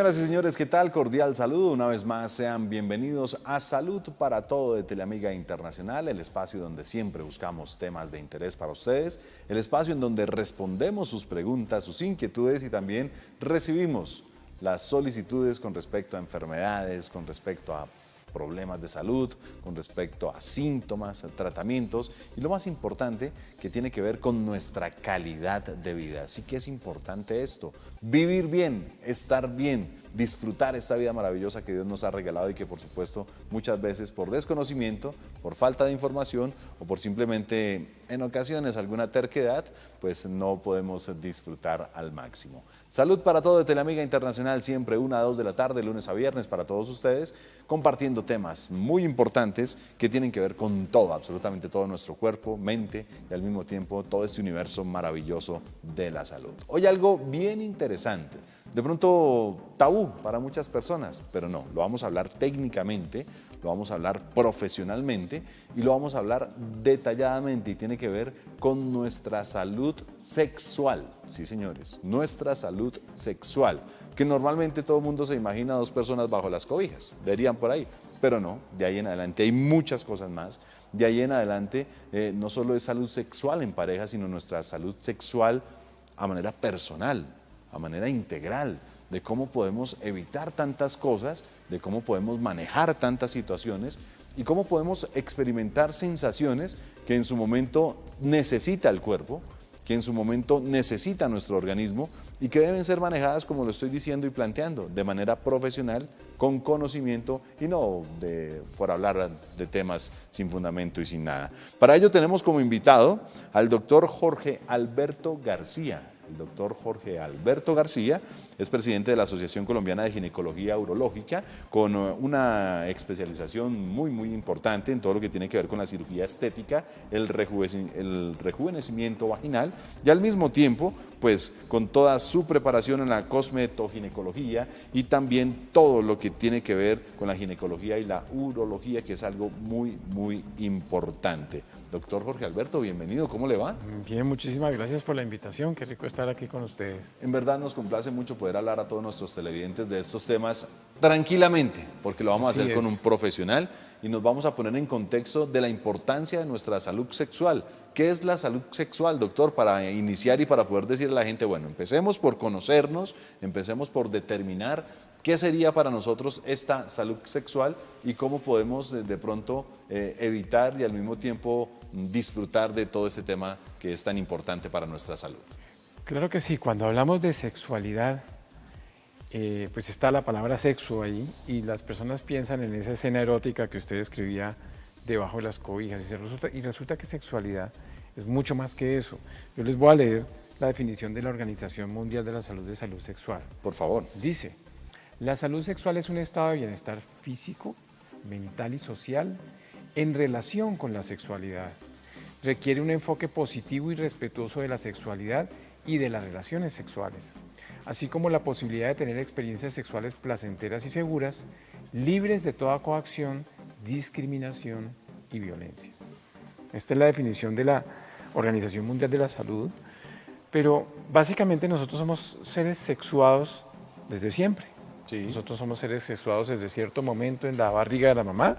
Señoras y señores, ¿qué tal? Cordial saludo. Una vez más, sean bienvenidos a Salud para Todo de Teleamiga Internacional, el espacio donde siempre buscamos temas de interés para ustedes, el espacio en donde respondemos sus preguntas, sus inquietudes y también recibimos las solicitudes con respecto a enfermedades, con respecto a problemas de salud, con respecto a síntomas, a tratamientos y lo más importante que tiene que ver con nuestra calidad de vida. Así que es importante esto, vivir bien, estar bien, disfrutar esta vida maravillosa que Dios nos ha regalado y que por supuesto muchas veces por desconocimiento, por falta de información o por simplemente en ocasiones alguna terquedad, pues no podemos disfrutar al máximo. Salud para Todo de Teleamiga Internacional, siempre 1 a 2 de la tarde, lunes a viernes para todos ustedes, compartiendo temas muy importantes que tienen que ver con todo, absolutamente todo nuestro cuerpo, mente y al mismo tiempo todo este universo maravilloso de la salud. Hoy algo bien interesante, de pronto tabú para muchas personas, pero no, lo vamos a hablar técnicamente, lo vamos a hablar profesionalmente y lo vamos a hablar detalladamente y tiene que ver con nuestra salud sexual. Sí, señores, nuestra salud sexual, que normalmente todo el mundo se imagina 2 personas bajo las cobijas, dirían por ahí, pero no, de ahí en adelante hay muchas cosas más. De ahí en adelante no solo es salud sexual en pareja, sino nuestra salud sexual a manera personal, a manera integral, de cómo podemos evitar tantas cosas, de cómo podemos manejar tantas situaciones y cómo podemos experimentar sensaciones que en su momento necesita el cuerpo, que en su momento necesita nuestro organismo y que deben ser manejadas, como lo estoy diciendo y planteando, de manera profesional, con conocimiento y no por hablar de temas sin fundamento y sin nada. Para ello tenemos como invitado al doctor Jorge Alberto García. El doctor Jorge Alberto García es presidente de la Asociación Colombiana de Ginecología Urológica, con una especialización muy importante en todo lo que tiene que ver con la cirugía estética, el rejuvenecimiento vaginal y al mismo tiempo, pues con toda su preparación en la cosmetoginecología y también todo lo que tiene que ver con la ginecología y la urología, que es algo muy importante. Doctor Jorge Alberto, bienvenido, ¿cómo le va? Bien, muchísimas gracias por la invitación, qué rico estar aquí con ustedes. En verdad nos complace mucho poder hablar a todos nuestros televidentes de estos temas tranquilamente, porque lo vamos a hacer con un profesional y nos vamos a poner en contexto de la importancia de nuestra salud sexual. ¿Qué es la salud sexual, doctor? Para iniciar y para poder decirle a la gente, bueno, empecemos por conocernos, empecemos por determinar qué sería para nosotros esta salud sexual y cómo podemos de pronto evitar y al mismo tiempo disfrutar de todo este tema que es tan importante para nuestra salud. Claro que sí, cuando hablamos de sexualidad, pues está la palabra sexo ahí y las personas piensan en esa escena erótica que usted describía debajo de las cobijas y resulta que sexualidad es mucho más que eso. Yo les voy a leer la definición de la Organización Mundial de la Salud de Salud Sexual. Por favor. Dice, la salud sexual es un estado de bienestar físico, mental y social en relación con la sexualidad. Requiere un enfoque positivo y respetuoso de la sexualidad y de las relaciones sexuales, así como la posibilidad de tener experiencias sexuales placenteras y seguras, libres de toda coacción, discriminación y violencia. Esta es la definición de la Organización Mundial de la Salud, pero básicamente nosotros somos seres sexuados desde siempre. Sí. Nosotros somos seres sexuados desde cierto momento en la barriga de la mamá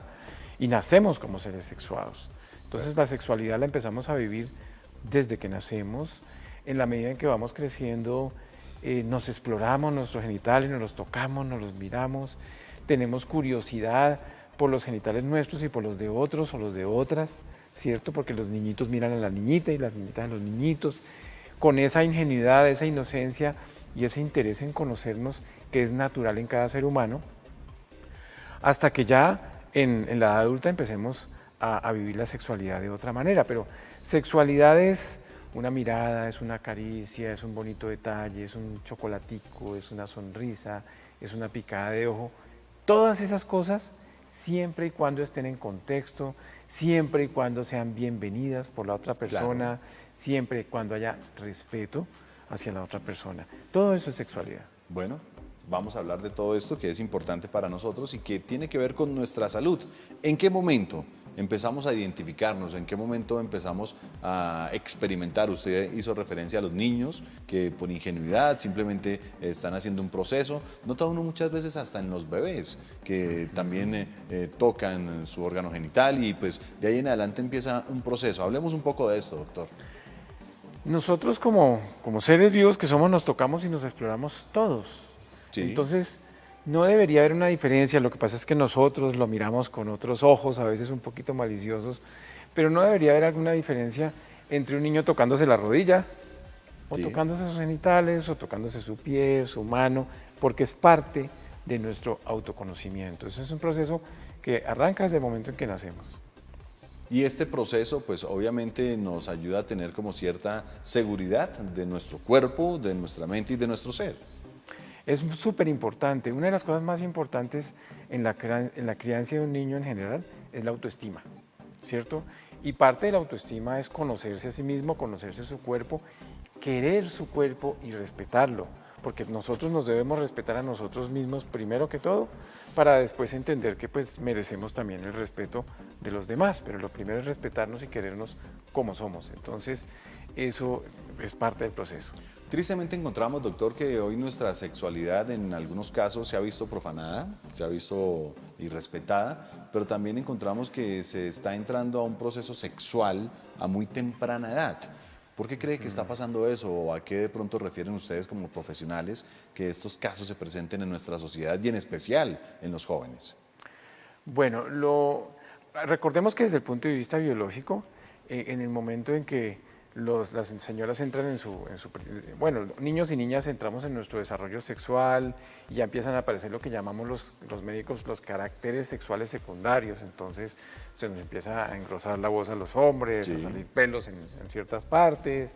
y nacemos como seres sexuados. Entonces la sexualidad la empezamos a vivir desde que nacemos. En la medida en que vamos creciendo, nos exploramos nuestros genitales, nos los tocamos, nos los miramos, tenemos curiosidad por los genitales nuestros y por los de otros o los de otras, ¿cierto? Porque los niñitos miran a la niñita y las niñitas a los niñitos, con esa ingenuidad, esa inocencia y ese interés en conocernos que es natural en cada ser humano, hasta que ya en la edad adulta empecemos a vivir la sexualidad de otra manera. Pero sexualidad es una mirada, es una caricia, es un bonito detalle, es un chocolatico, es una sonrisa, es una picada de ojo. Todas esas cosas, siempre y cuando estén en contexto, siempre y cuando sean bienvenidas por la otra persona, siempre y cuando haya respeto hacia la otra persona. Todo eso es sexualidad. Bueno, vamos a hablar de todo esto que es importante para nosotros y que tiene que ver con nuestra salud. ¿En qué momento empezamos a identificarnos? ¿En qué momento empezamos a experimentar? Usted hizo referencia a los niños que por ingenuidad simplemente están haciendo un proceso. Nota uno muchas veces hasta en los bebés que también tocan su órgano genital y pues de ahí en adelante empieza un proceso. Hablemos un poco de esto, doctor. Nosotros como seres vivos que somos, nos tocamos y nos exploramos todos. Sí. Entonces, no debería haber una diferencia. Lo que pasa es que nosotros lo miramos con otros ojos, a veces un poquito maliciosos, pero no debería haber alguna diferencia entre un niño tocándose la rodilla, o Sí. tocándose sus genitales, o tocándose su pie, su mano, porque es parte de nuestro autoconocimiento. Eso es un proceso que arranca desde el momento en que nacemos. Y este proceso, pues obviamente nos ayuda a tener como cierta seguridad de nuestro cuerpo, de nuestra mente y de nuestro ser. Es súper importante. Una de las cosas más importantes en la crianza de un niño en general es la autoestima, ¿cierto? Y parte de la autoestima es conocerse a sí mismo, conocerse su cuerpo, querer su cuerpo y respetarlo, porque nosotros nos debemos respetar a nosotros mismos primero que todo, para después entender que pues merecemos también el respeto de los demás, pero lo primero es respetarnos y querernos como somos. Entonces, eso es parte del proceso. Tristemente encontramos, doctor, que hoy nuestra sexualidad en algunos casos se ha visto profanada, se ha visto irrespetada, pero también encontramos que se está entrando a un proceso sexual a muy temprana edad. ¿Por qué cree que está pasando eso o a qué de pronto refieren ustedes como profesionales que estos casos se presenten en nuestra sociedad y en especial en los jóvenes? Bueno, recordemos que desde el punto de vista biológico, en el momento en que las señoras entran bueno, niños y niñas entramos en nuestro desarrollo sexual y ya empiezan a aparecer lo que llamamos los médicos los caracteres sexuales secundarios. Entonces se nos empieza a engrosar la voz a los hombres, Sí. a salir pelos en ciertas partes.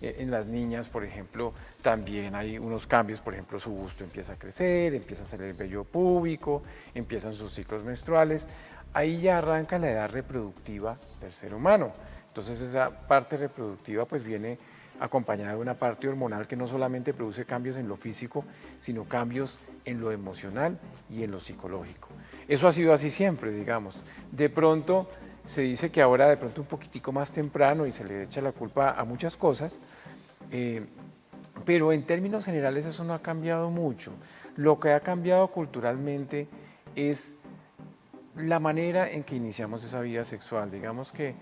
En las niñas, por ejemplo, también hay unos cambios, por ejemplo, su busto empieza a crecer, empieza a salir el vello púbico, empiezan sus ciclos menstruales. Ahí ya arranca la edad reproductiva del ser humano. Entonces esa parte reproductiva pues viene acompañada de una parte hormonal que no solamente produce cambios en lo físico, sino cambios en lo emocional y en lo psicológico. Eso ha sido así siempre, digamos. De pronto se dice que ahora de pronto un poquitico más temprano y se le echa la culpa a muchas cosas, pero en términos generales eso no ha cambiado mucho. Lo que ha cambiado culturalmente es la manera en que iniciamos esa vida sexual. Digamos que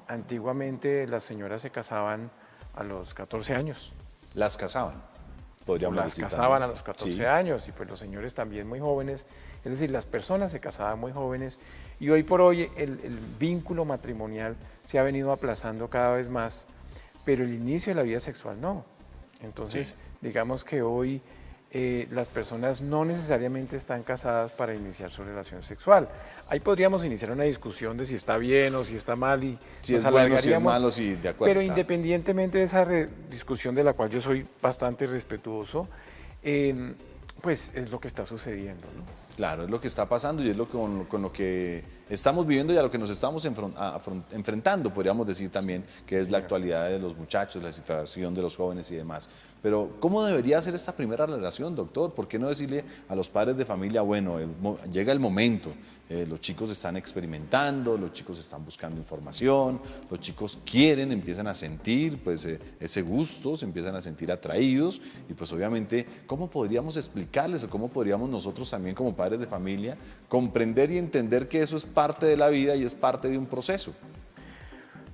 antiguamente las señoras se casaban a los 14 años. Las casaban, podríamos Las decir casaban también. a los 14 Sí. años y pues los señores también muy jóvenes. Es decir, las personas se casaban muy jóvenes y hoy por hoy el vínculo matrimonial se ha venido aplazando cada vez más, pero el inicio de la vida sexual no. Entonces, Sí. digamos que hoy las personas no necesariamente están casadas para iniciar su relación sexual. Ahí podríamos iniciar una discusión de si está bien o si está mal y Si nos es bueno, si es alargaríamos, malo, si de acuerdo. pero claro. independientemente de esa discusión de la cual yo soy bastante respetuoso, pues es lo que está sucediendo, ¿no? Claro, es lo que está pasando y es lo con lo que estamos viviendo y a lo que nos estamos enfrentando, podríamos decir también, que es la actualidad de los muchachos, la situación de los jóvenes y demás. Pero, ¿cómo debería ser esta primera relación, doctor? ¿Por qué no decirle a los padres de familia, bueno, llega el momento, los chicos están experimentando, los chicos están buscando información, los chicos quieren, empiezan a sentir pues, ese gusto, se empiezan a sentir atraídos y pues obviamente, ¿cómo podríamos explicarles o cómo podríamos nosotros también como padres de familia comprender y entender que eso es parte de la vida y es parte de un proceso?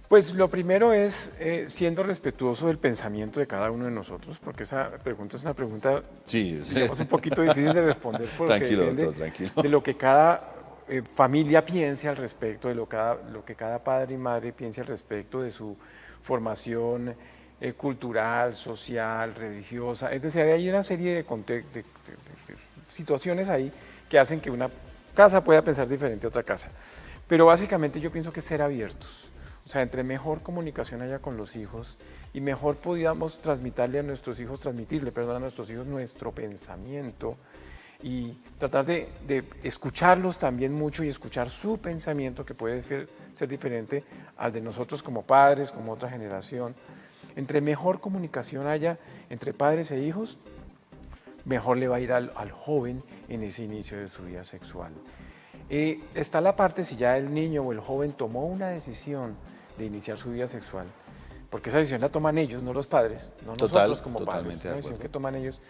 Pues lo primero es siendo respetuoso del pensamiento de cada uno de nosotros, porque esa pregunta es una pregunta, Sí, digamos, un poquito difícil de responder porque Tranquilo, depende doctor, tranquilo. de lo que cada familia piense al respecto, de lo que cada padre y madre piense al respecto de su formación cultural, social, religiosa. Es decir, hay una serie de situaciones ahí que hacen que una casa pueda pensar diferente a otra casa. Pero básicamente yo pienso que ser abiertos. O sea, entre mejor comunicación haya con los hijos y mejor podamos transmitirle a nuestros hijos nuestro pensamiento y tratar de escucharlos también mucho y escuchar su pensamiento que puede ser diferente al de nosotros como padres, como otra generación. Entre mejor comunicación haya entre padres e hijos, mejor le va a ir al joven en ese inicio de su vida sexual. Está la parte si ya el niño o el joven tomó una decisión de iniciar su vida sexual, porque esa decisión la toman ellos, no los padres, no nosotros como padres, es una decisión que toman ellos,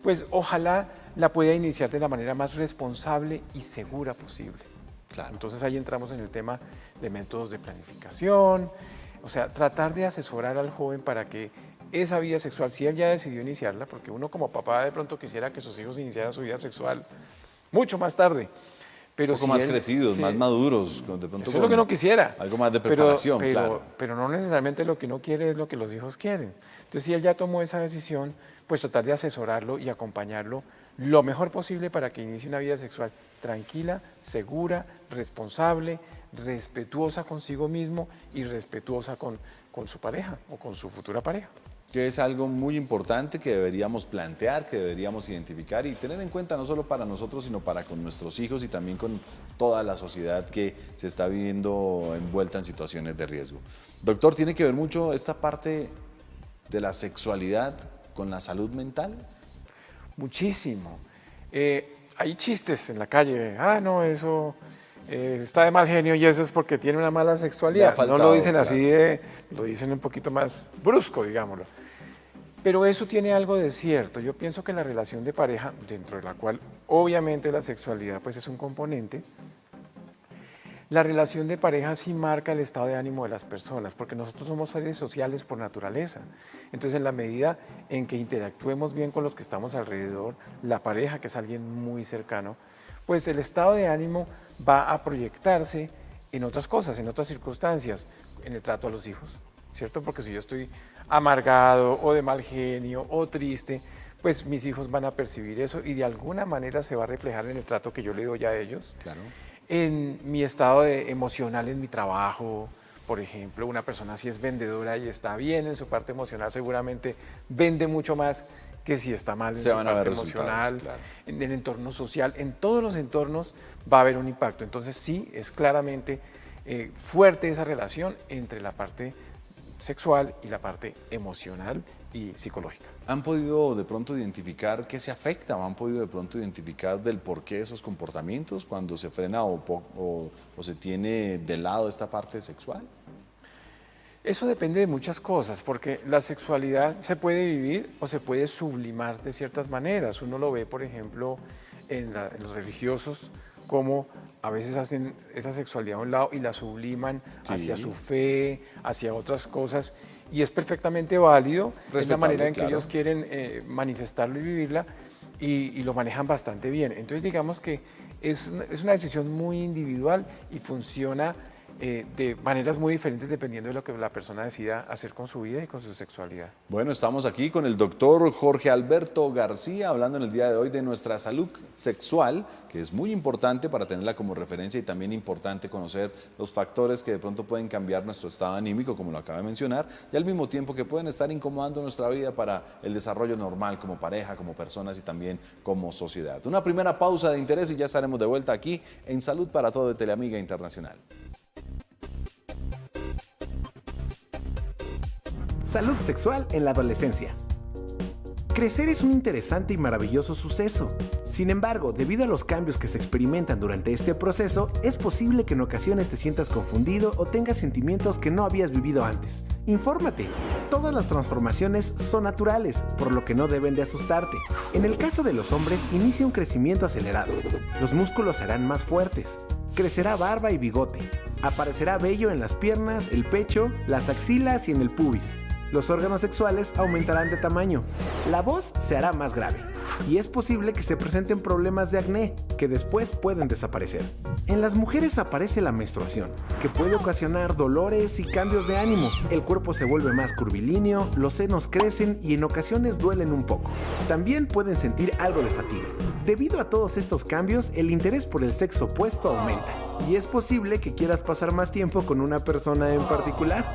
pues ojalá la pueda iniciar de la manera más responsable y segura posible. Claro. Entonces ahí entramos en el tema de métodos de planificación, o sea, tratar de asesorar al joven para que esa vida sexual, si él ya decidió iniciarla, porque uno como papá de pronto quisiera que sus hijos iniciaran su vida sexual mucho más tarde, pero un poco más crecidos, más maduros, de pronto eso es lo que uno quisiera. Algo más de preparación, claro. Pero no necesariamente lo que uno quiere es lo que los hijos quieren. Entonces, si él ya tomó esa decisión, pues tratar de asesorarlo y acompañarlo lo mejor posible para que inicie una vida sexual tranquila, segura, responsable, respetuosa consigo mismo y respetuosa con su pareja o con su futura pareja. Que es algo muy importante que deberíamos plantear, que deberíamos identificar y tener en cuenta no solo para nosotros, sino para con nuestros hijos y también con toda la sociedad que se está viviendo envuelta en situaciones de riesgo. Doctor, ¿tiene que ver mucho esta parte de la sexualidad con la salud mental? Muchísimo. Hay chistes en la calle, no, eso está de mal genio y eso es porque tiene una mala sexualidad. Faltado, no lo dicen claro. así, lo dicen un poquito más brusco, digámoslo. Pero eso tiene algo de cierto. Yo pienso que la relación de pareja, dentro de la cual obviamente la sexualidad pues, es un componente, la relación de pareja sí marca el estado de ánimo de las personas, porque nosotros somos seres sociales por naturaleza. Entonces, en la medida en que interactuemos bien con los que estamos alrededor, la pareja, que es alguien muy cercano, pues el estado de ánimo va a proyectarse en otras cosas, en otras circunstancias, en el trato a los hijos, ¿cierto? Porque si yo estoy amargado o de mal genio o triste, pues mis hijos van a percibir eso y de alguna manera se va a reflejar en el trato que yo le doy a ellos. Claro. En mi estado emocional en mi trabajo, por ejemplo, una persona si es vendedora y está bien en su parte emocional, seguramente vende mucho más que si está mal en su parte emocional, claro. En el entorno social, en todos los entornos va a haber un impacto. Entonces sí, es claramente fuerte esa relación entre la parte sexual y la parte emocional y psicológica. ¿Han podido de pronto identificar qué se afecta o han podido de pronto identificar del porqué de esos comportamientos cuando se frena o se tiene de lado esta parte sexual? Eso depende de muchas cosas, porque la sexualidad se puede vivir o se puede sublimar de ciertas maneras. Uno lo ve, por ejemplo, en los religiosos, como a veces hacen esa sexualidad a un lado y la subliman hacia su fe, hacia otras cosas, y es perfectamente válido, es la manera en que ellos quieren manifestarlo y vivirla, y lo manejan bastante bien. Entonces digamos que es una decisión muy individual y funciona de maneras muy diferentes dependiendo de lo que la persona decida hacer con su vida y con su sexualidad. Bueno, estamos aquí con el doctor Jorge Alberto García hablando en el día de hoy de nuestra salud sexual, que es muy importante para tenerla como referencia y también importante conocer los factores que de pronto pueden cambiar nuestro estado anímico, como lo acaba de mencionar, y al mismo tiempo que pueden estar incomodando nuestra vida para el desarrollo normal como pareja, como personas y también como sociedad. Una primera pausa de interés y ya estaremos de vuelta aquí en Salud para Todo de Teleamiga Internacional. Salud sexual en la adolescencia. Crecer es un interesante y maravilloso suceso. Sin embargo, debido a los cambios que se experimentan durante este proceso, es posible que en ocasiones te sientas confundido o tengas sentimientos que no habías vivido antes. Infórmate. Todas las transformaciones son naturales, por lo que no deben de asustarte. En el caso de los hombres, inicia un crecimiento acelerado. Los músculos serán más fuertes. Crecerá barba y bigote. Aparecerá vello en las piernas, el pecho, las axilas y en el pubis. Los órganos sexuales aumentarán de tamaño. La voz se hará más grave. Y es posible que se presenten problemas de acné, que después pueden desaparecer. En las mujeres aparece la menstruación, que puede ocasionar dolores y cambios de ánimo. El cuerpo se vuelve más curvilíneo, los senos crecen y en ocasiones duelen un poco. También pueden sentir algo de fatiga. Debido a todos estos cambios, el interés por el sexo opuesto aumenta. y es posible que quieras pasar más tiempo con una persona en particular.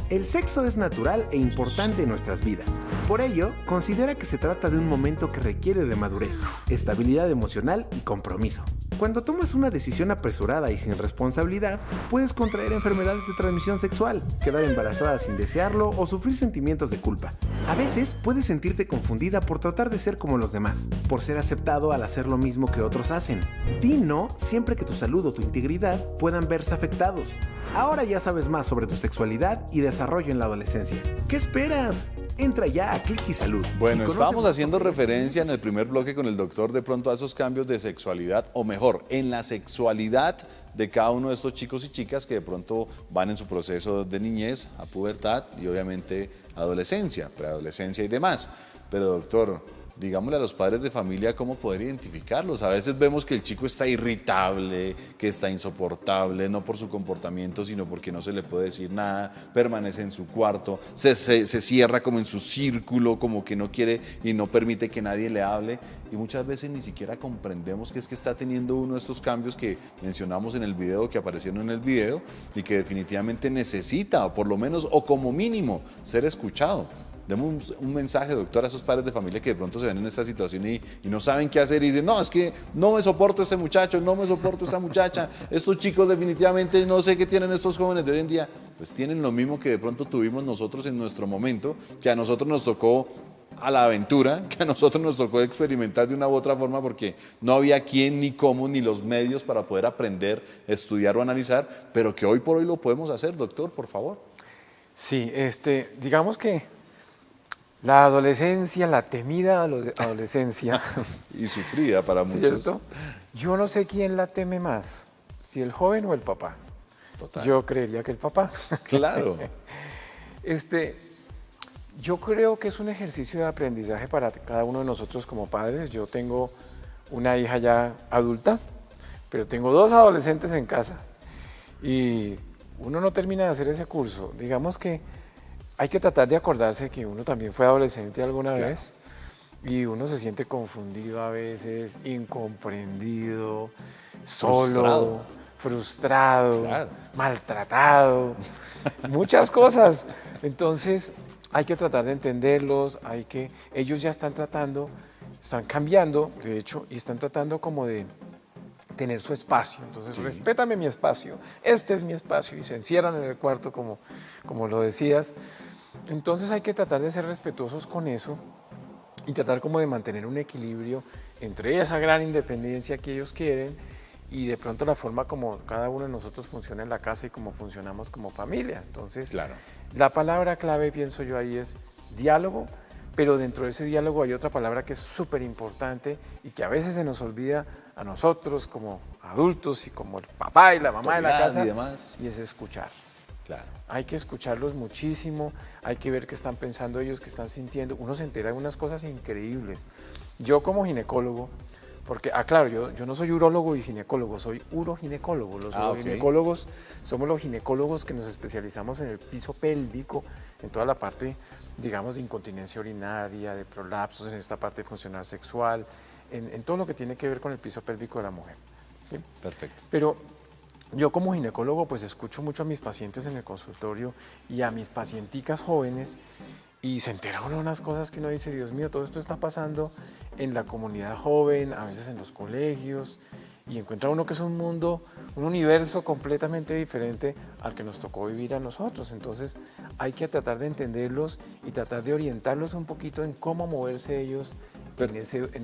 El sexo es natural e importante en nuestras vidas. Por ello, considera que se trata de un momento que requiere de madurez, estabilidad emocional y compromiso. Cuando tomas una decisión apresurada y sin responsabilidad, puedes contraer enfermedades de transmisión sexual, quedar embarazada sin desearlo o sufrir sentimientos de culpa. A veces puedes sentirte confundida por tratar de ser como los demás, por ser aceptado al hacer lo mismo que otros hacen. Di no siempre que tu salud o tu integridad puedan verse afectados. Ahora ya sabes más sobre tu sexualidad y desarrollo en la adolescencia. ¿Qué esperas? Entra ya a Click y Salud. Bueno, Y conoce estábamos más haciendo sobre referencia en el primer bloque con el doctor de pronto a esos cambios de sexualidad, o mejor, en la sexualidad de cada uno de estos chicos y chicas que de pronto van en su proceso de niñez a pubertad y obviamente adolescencia, preadolescencia y demás. Pero doctor, digámosle a los padres de familia cómo poder identificarlos. A veces vemos que el chico está irritable, que está insoportable, no por su comportamiento, sino porque no se le puede decir nada, permanece en su cuarto, se cierra como en su círculo, como que no quiere y no permite que nadie le hable. Y muchas veces ni siquiera comprendemos que es que está teniendo uno de estos cambios que mencionamos en el video, que aparecieron en el video, y que definitivamente necesita, o por lo menos, o como mínimo, ser escuchado. Demos un mensaje, doctor, a esos padres de familia que de pronto se ven en esta situación y no saben qué hacer y dicen, no, es que no me soporto a este muchacho, no me soporto a esta muchacha, estos chicos definitivamente no sé qué tienen estos jóvenes de hoy en día. Pues tienen lo mismo que de pronto tuvimos nosotros en nuestro momento, que a nosotros nos tocó a la aventura, que a nosotros nos tocó experimentar de una u otra forma porque no había quién, ni cómo, ni los medios para poder aprender, estudiar o analizar, pero que hoy por hoy lo podemos hacer, doctor, por favor. Sí, digamos que la adolescencia, la temida adolescencia, Y sufrida para muchos. ¿cierto? Yo no sé quién la teme más, si el joven o el papá. Total. Yo creería que el papá. Claro. Yo creo que es un ejercicio de aprendizaje para cada uno de nosotros como padres. Yo tengo una hija ya adulta, pero tengo 2 adolescentes en casa y uno no termina de hacer ese curso. Digamos que hay que tratar de acordarse que uno también fue adolescente alguna Claro. vez y uno se siente confundido a veces, incomprendido, solo, frustrado, Claro. maltratado, muchas cosas. Entonces hay que tratar de entenderlos, ellos ya están están cambiando, de hecho, y están tratando como de tener su espacio. Entonces, respétame mi espacio, este es mi espacio, y se encierran en el cuarto como lo decías. Entonces hay que tratar de ser respetuosos con eso y tratar como de mantener un equilibrio entre esa gran independencia que ellos quieren y de pronto la forma como cada uno de nosotros funciona en la casa y cómo funcionamos como familia. Entonces, Claro. la palabra clave, pienso yo, ahí es diálogo, pero dentro de ese diálogo hay otra palabra que es súper importante y que a veces se nos olvida a nosotros como adultos y como el papá y la mamá de la Autoridad casa, y demás. y es escuchar. Claro. Hay que escucharlos muchísimo, hay que ver qué están pensando ellos, qué están sintiendo. Uno se entera de unas cosas increíbles. Yo como ginecólogo, porque, claro, yo no soy urólogo y ginecólogo, soy uroginecólogo. Los uroginecólogos somos los ginecólogos que nos especializamos en el piso pélvico, en toda la parte, digamos, de incontinencia urinaria, de prolapsos, en esta parte funcional sexual, en todo lo que tiene que ver con el piso pélvico de la mujer. ¿Sí? Perfecto. Pero yo como ginecólogo pues escucho mucho a mis pacientes en el consultorio y a mis pacienticas jóvenes y se entera uno de unas cosas que uno dice, Dios mío, todo esto está pasando en la comunidad joven, a veces en los colegios, y encuentra uno que es un mundo, un universo completamente diferente al que nos tocó vivir a nosotros. Entonces hay que tratar de entenderlos y tratar de orientarlos un poquito en cómo moverse ellos en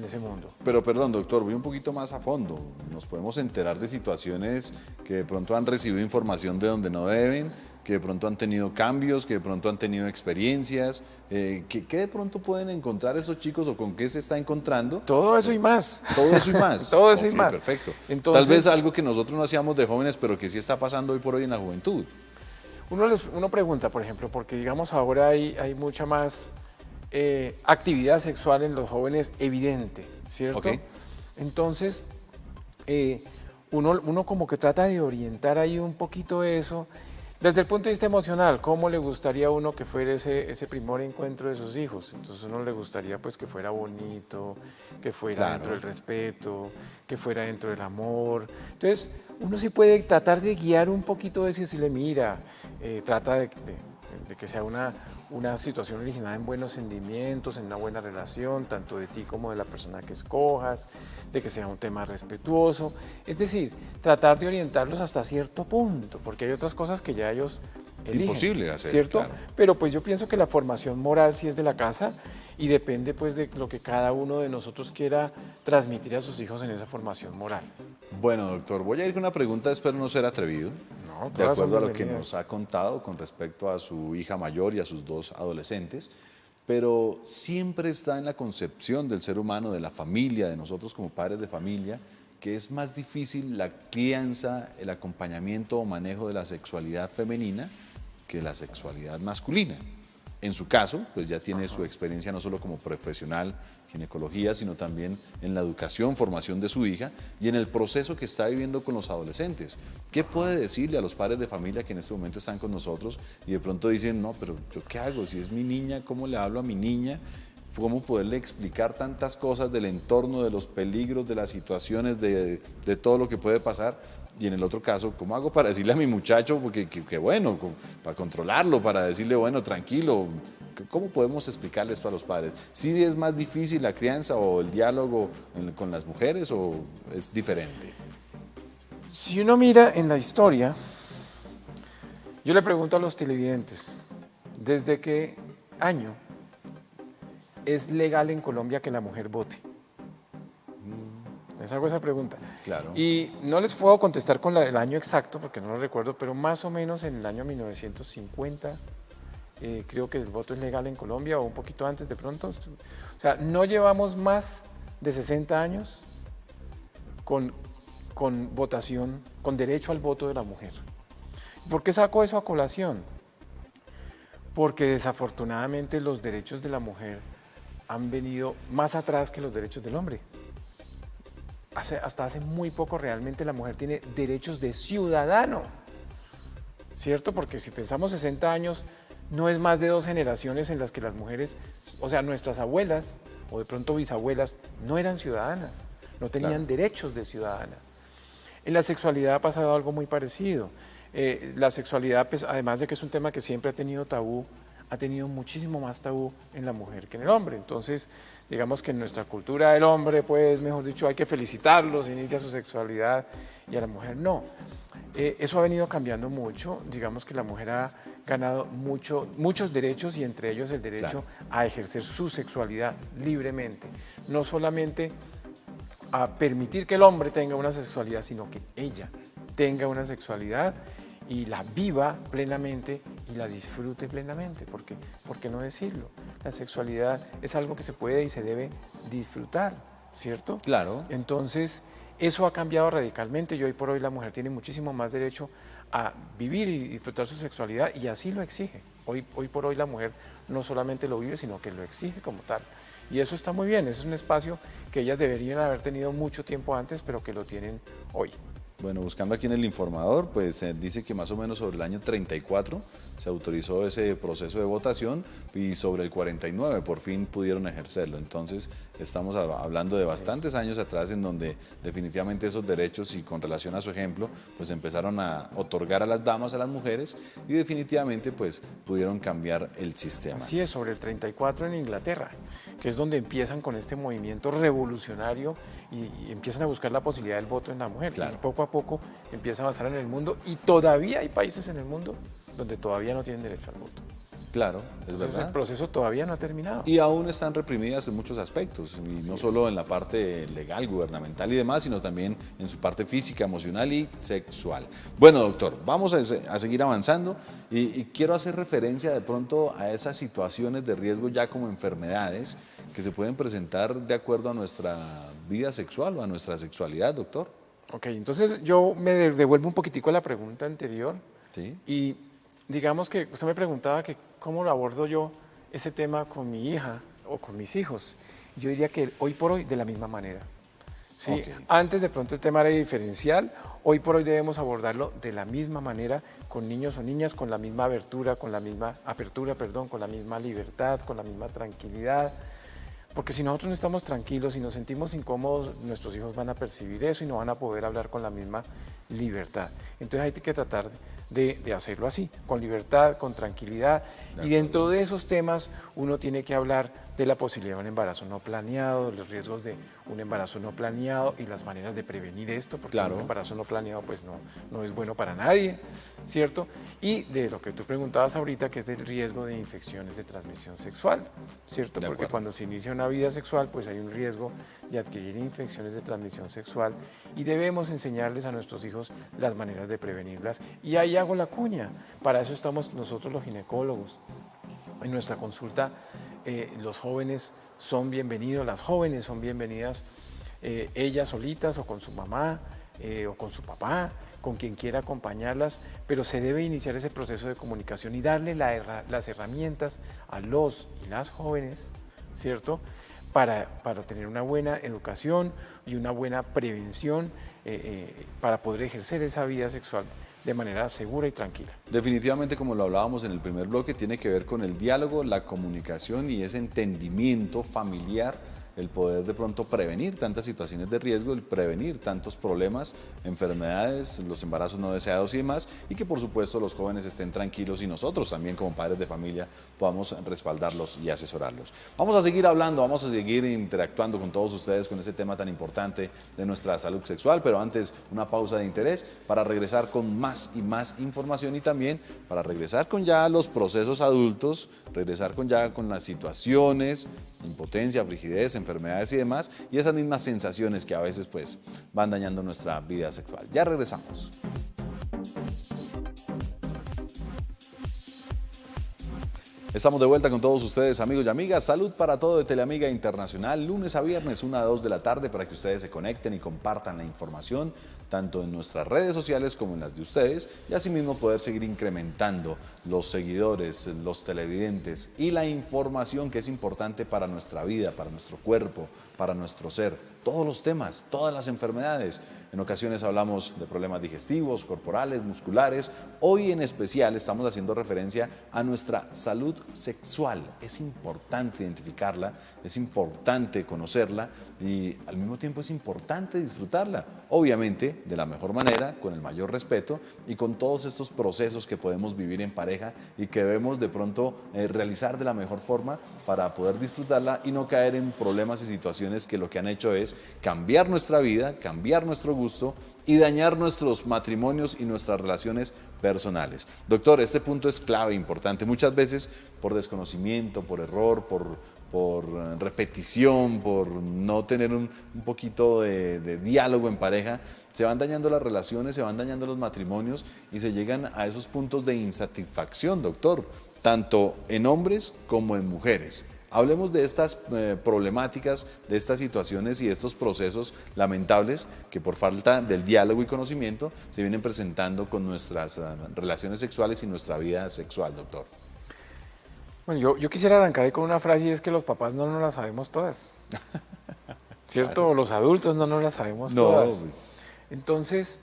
ese mundo. Pero perdón, doctor, voy un poquito más a fondo. Nos podemos enterar de situaciones que de pronto han recibido información de donde no deben, que de pronto han tenido cambios, que de pronto han tenido experiencias. ¿Qué de pronto pueden encontrar esos chicos o con qué se está encontrando? Todo eso y más. Todo eso y más. Todo eso y Ok, más. Perfecto. Entonces, Tal vez algo que nosotros no hacíamos de jóvenes, pero que sí está pasando hoy por hoy en la juventud. Uno pregunta, por ejemplo, porque digamos ahora hay mucha más actividad sexual en los jóvenes evidente, ¿cierto? Ok. Entonces, uno como que trata de orientar ahí un poquito eso, Desde el punto de vista emocional, ¿cómo le gustaría a uno que fuera ese primer encuentro de sus hijos? Entonces a uno le gustaría pues que fuera bonito, que fuera Claro. dentro del respeto, que fuera dentro del amor. Entonces uno sí puede tratar de guiar un poquito de eso y decirle, mira, trata de que sea una situación originada en buenos sentimientos, en una buena relación, tanto de ti como de la persona que escojas, de que sea un tema respetuoso. Es decir, tratar de orientarlos hasta cierto punto, porque hay otras cosas que ya ellos eligen. Imposible de hacer, ¿cierto? claro. Pero pues yo pienso que la formación moral sí es de la casa y depende pues de lo que cada uno de nosotros quiera transmitir a sus hijos en esa formación moral. Bueno, doctor, voy a ir con una pregunta, espero no ser atrevido. No, De todas son acuerdo a lo que bienvenidas. nos ha contado con respecto a su hija mayor y a sus 2 adolescentes, pero siempre está en la concepción del ser humano, de la familia, de nosotros como padres de familia, que es más difícil la crianza, el acompañamiento o manejo de la sexualidad femenina que la sexualidad masculina. En su caso, pues ya tiene su experiencia no solo como profesional, ginecología, sino también en la educación, formación de su hija y en el proceso que está viviendo con los adolescentes. ¿Qué puede decirle a los padres de familia que en este momento están con nosotros y de pronto dicen, no, pero ¿yo qué hago? Si es mi niña, ¿cómo le hablo a mi niña? ¿Cómo poderle explicar tantas cosas del entorno, de los peligros, de las situaciones, de todo lo que puede pasar? Y en el otro caso, ¿cómo hago para decirle a mi muchacho, porque que bueno, para controlarlo, para decirle, bueno, tranquilo? ¿Cómo podemos explicarle esto a los padres? ¿Sí es más difícil la crianza o el diálogo con las mujeres o es diferente? Si uno mira en la historia, yo le pregunto a los televidentes, ¿desde qué año es legal en Colombia que la mujer vote? Les hago esa pregunta. Claro. Y no les puedo contestar con el año exacto, porque no lo recuerdo, pero más o menos en el año 1950, creo que el voto es legal en Colombia, o un poquito antes de pronto. O sea, no llevamos más de 60 años con votación, con derecho al voto de la mujer. ¿Por qué saco eso a colación? Porque desafortunadamente los derechos de la mujer han venido más atrás que los derechos del hombre. Hasta hace muy poco realmente la mujer tiene derechos de ciudadano, ¿cierto? Porque si pensamos 60 años, no es más de 2 generaciones en las que las mujeres, o sea, nuestras abuelas o de pronto bisabuelas, no eran ciudadanas, no tenían Claro. derechos de ciudadana. En la sexualidad ha pasado algo muy parecido. La sexualidad, pues, además de que es un tema que siempre ha tenido tabú, ha tenido muchísimo más tabú en la mujer que en el hombre. Entonces, digamos que en nuestra cultura el hombre, pues, mejor dicho, hay que felicitarlos, inicia su sexualidad, y a la mujer no. Eso ha venido cambiando mucho. Digamos que la mujer ha ganado muchos derechos y entre ellos el derecho a ejercer su sexualidad libremente. No solamente a permitir que el hombre tenga una sexualidad, sino que ella tenga una sexualidad y la viva plenamente y la disfrute plenamente, porque ¿por qué no decirlo? La sexualidad es algo que se puede y se debe disfrutar, ¿cierto? Claro. Entonces, eso ha cambiado radicalmente y hoy por hoy la mujer tiene muchísimo más derecho a vivir y disfrutar su sexualidad y así lo exige. Hoy por hoy la mujer no solamente lo vive, sino que lo exige como tal. Y eso está muy bien, es un espacio que ellas deberían haber tenido mucho tiempo antes, pero que lo tienen hoy. Bueno, buscando aquí en el informador, pues dice que más o menos sobre el año 34 se autorizó ese proceso de votación y sobre el 49 por fin pudieron ejercerlo. Entonces estamos hablando de bastantes años atrás en donde definitivamente esos derechos y con relación a su ejemplo, pues empezaron a otorgar a las damas, a las mujeres y definitivamente pues pudieron cambiar el sistema. Así es, sobre el 34 en Inglaterra, que es donde empiezan con este movimiento revolucionario y empiezan a buscar la posibilidad del voto en la mujer. Claro. Y poco a poco empieza a avanzar en el mundo y todavía hay países en el mundo donde todavía no tienen derecho al voto. Claro, es Entonces verdad. el proceso todavía no ha terminado. Y aún están reprimidas en muchos aspectos, y no solo en la parte legal, gubernamental y demás, sino también en su parte física, emocional y sexual. Bueno, doctor, vamos a seguir avanzando y quiero hacer referencia de pronto a esas situaciones de riesgo ya como enfermedades que se pueden presentar de acuerdo a nuestra vida sexual o a nuestra sexualidad, doctor. Ok, entonces yo me devuelvo un poquitico a la pregunta anterior Sí. y digamos que usted me preguntaba que cómo lo abordo yo ese tema con mi hija o con mis hijos. Yo diría que hoy por hoy de la misma manera. ¿sí? Ok. Antes de pronto el tema era diferencial, hoy por hoy debemos abordarlo de la misma manera con niños o niñas, con la misma apertura, con la misma libertad, con la misma tranquilidad. Porque si nosotros no estamos tranquilos, si nos sentimos incómodos, nuestros hijos van a percibir eso y no van a poder hablar con la misma libertad. Entonces hay que tratar de hacerlo así, con libertad, con tranquilidad. Y dentro de esos temas uno tiene que hablar de la posibilidad de un embarazo no planeado, de los riesgos de un embarazo no planeado y las maneras de prevenir esto, porque Claro. un embarazo no planeado pues no es bueno para nadie, ¿cierto? Y de lo que tú preguntabas ahorita, que es del riesgo de infecciones de transmisión sexual, ¿cierto? De Porque acuerdo. cuando se inicia una vida sexual pues hay un riesgo de adquirir infecciones de transmisión sexual y debemos enseñarles a nuestros hijos las maneras de prevenirlas. Y ahí hago la cuña, para eso estamos nosotros los ginecólogos. En nuestra consulta los jóvenes son bienvenidos, las jóvenes son bienvenidas, ellas solitas o con su mamá o con su papá, con quien quiera acompañarlas, pero se debe iniciar ese proceso de comunicación y darle las herramientas a los y las jóvenes, ¿cierto?, para tener una buena educación y una buena prevención para poder ejercer esa vida sexual de manera segura y tranquila. Definitivamente, como lo hablábamos en el primer bloque, tiene que ver con el diálogo, la comunicación y ese entendimiento familiar, el poder de pronto prevenir tantas situaciones de riesgo, el prevenir tantos problemas, enfermedades, los embarazos no deseados y demás, y que por supuesto los jóvenes estén tranquilos y nosotros también como padres de familia podamos respaldarlos y asesorarlos. Vamos a seguir hablando, vamos a seguir interactuando con todos ustedes con ese tema tan importante de nuestra salud sexual, pero antes una pausa de interés para regresar con más y más información y también para regresar con ya los procesos adultos, regresar con ya con las situaciones, impotencia, frigidez, enfermedades y demás, y esas mismas sensaciones que a veces pues van dañando nuestra vida sexual. Ya regresamos. Estamos de vuelta con todos ustedes, amigos y amigas. Salud para todo de Teleamiga Internacional, lunes a viernes, 1 a 2 de la tarde, para que ustedes se conecten y compartan la información, tanto en nuestras redes sociales como en las de ustedes, y asimismo poder seguir incrementando los seguidores, los televidentes y la información que es importante para nuestra vida, para nuestro cuerpo, para nuestro ser. Todos los temas, todas las enfermedades. En ocasiones hablamos de problemas digestivos, corporales, musculares. Hoy en especial estamos haciendo referencia a nuestra salud sexual. Es importante identificarla, es importante conocerla y al mismo tiempo es importante disfrutarla. Obviamente de la mejor manera, con el mayor respeto y con todos estos procesos que podemos vivir en pareja y que debemos de pronto realizar de la mejor forma para poder disfrutarla y no caer en problemas y situaciones que lo que han hecho es cambiar nuestra vida, cambiar nuestro gusto y dañar nuestros matrimonios y nuestras relaciones personales. Doctor, este punto es clave, importante. Muchas veces por desconocimiento, por error, por repetición, por no tener un poquito de diálogo en pareja, se van dañando las relaciones, se van dañando los matrimonios y se llegan a esos puntos de insatisfacción, doctor, tanto en hombres como en mujeres. Hablemos de estas problemáticas, de estas situaciones y de estos procesos lamentables que por falta del diálogo y conocimiento se vienen presentando con nuestras relaciones sexuales y nuestra vida sexual, doctor. Bueno, yo quisiera arrancar ahí con una frase y es que los papás no nos la sabemos todas, ¿cierto? Claro. O los adultos no nos la sabemos No, todas. pues, Entonces,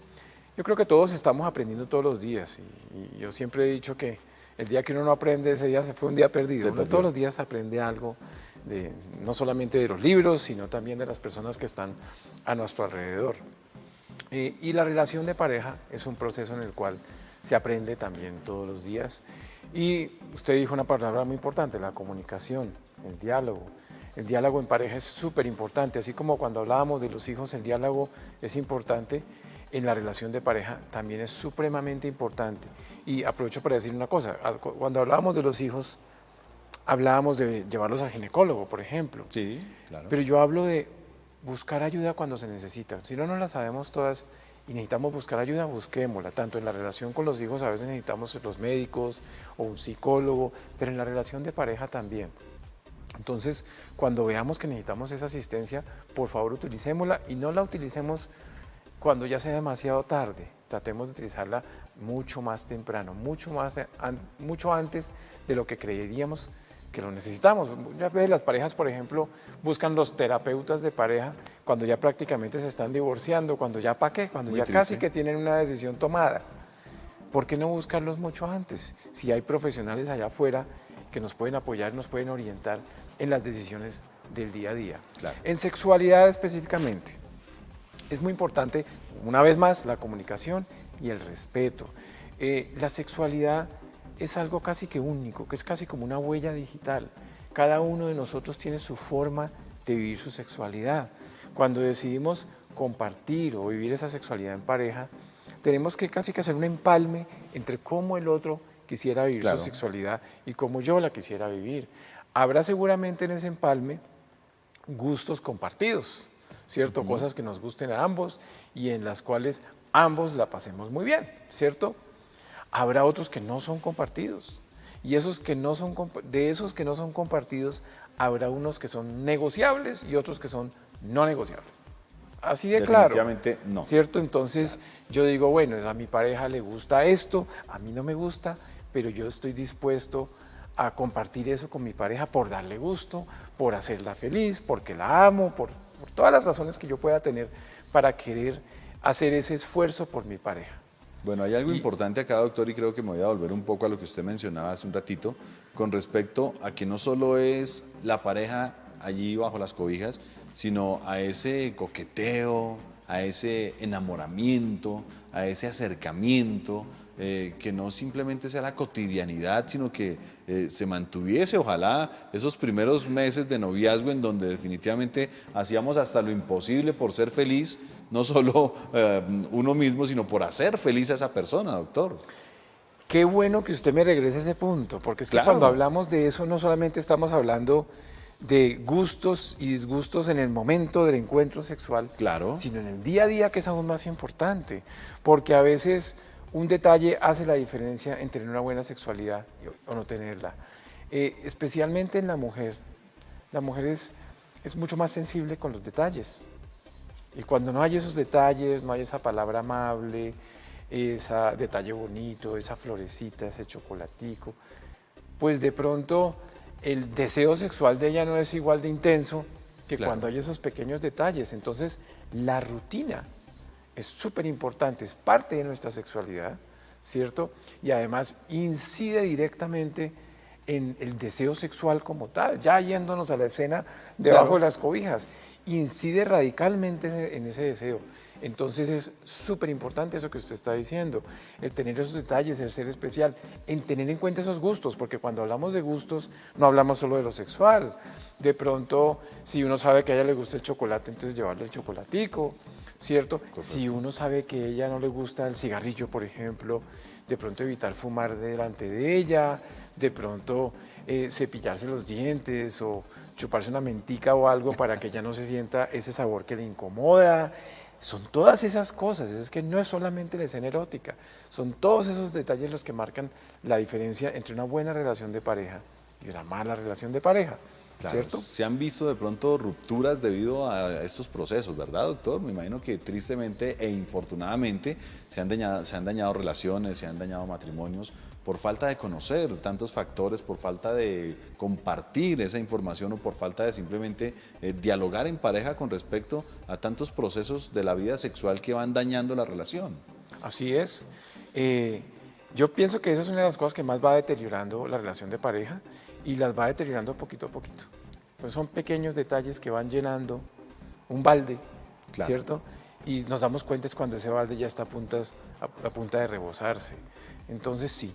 yo creo que todos estamos aprendiendo todos los días y yo siempre he dicho que el día que uno no aprende, ese día se fue un día perdido. Uno todos los días aprende algo, no solamente de los libros, sino también de las personas que están a nuestro alrededor. Y la relación de pareja es un proceso en el cual se aprende también todos los días. Y usted dijo una palabra muy importante, la comunicación, el diálogo. El diálogo en pareja es súper importante, así como cuando hablábamos de los hijos, el diálogo es importante. En la relación de pareja también es supremamente importante. Y aprovecho para decir una cosa, cuando hablábamos de los hijos, hablábamos de llevarlos al ginecólogo, por ejemplo. sí, claro. Pero yo hablo de buscar ayuda cuando se necesita. Si no la sabemos todas y necesitamos buscar ayuda, busquémosla. Tanto en la relación con los hijos, a veces necesitamos los médicos o un psicólogo, pero en la relación de pareja también. Entonces, cuando veamos que necesitamos esa asistencia, por favor utilicémosla y no la utilicemos cuando ya sea demasiado tarde. Tratemos de utilizarla mucho más temprano, mucho antes de lo que creeríamos que lo necesitamos. Muchas veces las parejas, por ejemplo, buscan los terapeutas de pareja cuando ya prácticamente se están divorciando, cuando ya ¿para qué? Cuando Muy ya triste. casi que tienen una decisión tomada. ¿Por qué no buscarlos mucho antes? Si hay profesionales allá afuera que nos pueden apoyar, nos pueden orientar en las decisiones del día a día. Claro. En sexualidad específicamente, es muy importante, una vez más, la comunicación y el respeto. La sexualidad es algo casi que único, que es casi como una huella digital. Cada uno de nosotros tiene su forma de vivir su sexualidad. Cuando decidimos compartir o vivir esa sexualidad en pareja, tenemos que casi que hacer un empalme entre cómo el otro quisiera vivir Claro. su sexualidad y cómo yo la quisiera vivir. Habrá seguramente en ese empalme gustos compartidos, ¿cierto? Cosas que nos gusten a ambos y en las cuales ambos la pasemos muy bien, ¿cierto? Habrá otros que no son compartidos y de esos que no son compartidos habrá unos que son negociables y otros que son no negociables. Así de claro. Definitivamente no. ¿Cierto? Entonces yo digo, bueno, a mi pareja le gusta esto, a mí no me gusta, pero yo estoy dispuesto a compartir eso con mi pareja por darle gusto, por hacerla feliz, porque la amo, por todas las razones que yo pueda tener para querer hacer ese esfuerzo por mi pareja. Bueno, hay algo importante acá, doctor, y creo que me voy a volver un poco a lo que usted mencionaba hace un ratito, con respecto a que no solo es la pareja allí bajo las cobijas, sino a ese coqueteo, a ese enamoramiento, a ese acercamiento, que no simplemente sea la cotidianidad, sino que se mantuviese, ojalá, esos primeros meses de noviazgo en donde definitivamente hacíamos hasta lo imposible por ser feliz, no solo uno mismo, sino por hacer feliz a esa persona, doctor. Qué bueno que usted me regrese a ese punto, porque es que Claro. cuando hablamos de eso no solamente estamos hablando de gustos y disgustos en el momento del encuentro sexual, Claro. sino en el día a día, que es aún más importante, porque a veces un detalle hace la diferencia en tener una buena sexualidad o no tenerla. Especialmente en la mujer. La mujer es mucho más sensible con los detalles. Y cuando no hay esos detalles, no hay esa palabra amable, ese detalle bonito, esa florecita, ese chocolatico, pues de pronto el deseo sexual de ella no es igual de intenso que Claro. cuando hay esos pequeños detalles. Entonces, la rutina es súper importante, es parte de nuestra sexualidad, ¿cierto? Y además incide directamente en el deseo sexual como tal, ya yéndonos a la escena debajo Claro. de las cobijas, incide radicalmente en ese deseo. Entonces es súper importante eso que usted está diciendo, el tener esos detalles, el ser especial, en tener en cuenta esos gustos, porque cuando hablamos de gustos no hablamos solo de lo sexual. De pronto, si uno sabe que a ella le gusta el chocolate, entonces llevarle el chocolatico, ¿cierto? Si uno sabe que a ella no le gusta el cigarrillo, por ejemplo, de pronto evitar fumar delante de ella, de pronto cepillarse los dientes o chuparse una mentica o algo para que ella no se sienta ese sabor que le incomoda. Son todas esas cosas, es que no es solamente la escena erótica, son todos esos detalles los que marcan la diferencia entre una buena relación de pareja y una mala relación de pareja, Claro, ¿cierto? se han visto de pronto rupturas debido a estos procesos, ¿verdad, doctor? Me imagino que tristemente e infortunadamente se han dañado relaciones, se han dañado matrimonios por falta de conocer tantos factores, por falta de compartir esa información o por falta de simplemente dialogar en pareja con respecto a tantos procesos de la vida sexual que van dañando la relación. Así es. Yo pienso que esa es una de las cosas que más va deteriorando la relación de pareja y las va deteriorando poquito a poquito. Pues son pequeños detalles que van llenando un balde, Claro. ¿cierto? Y nos damos cuenta es cuando ese balde ya está a punta de rebosarse. Entonces sí,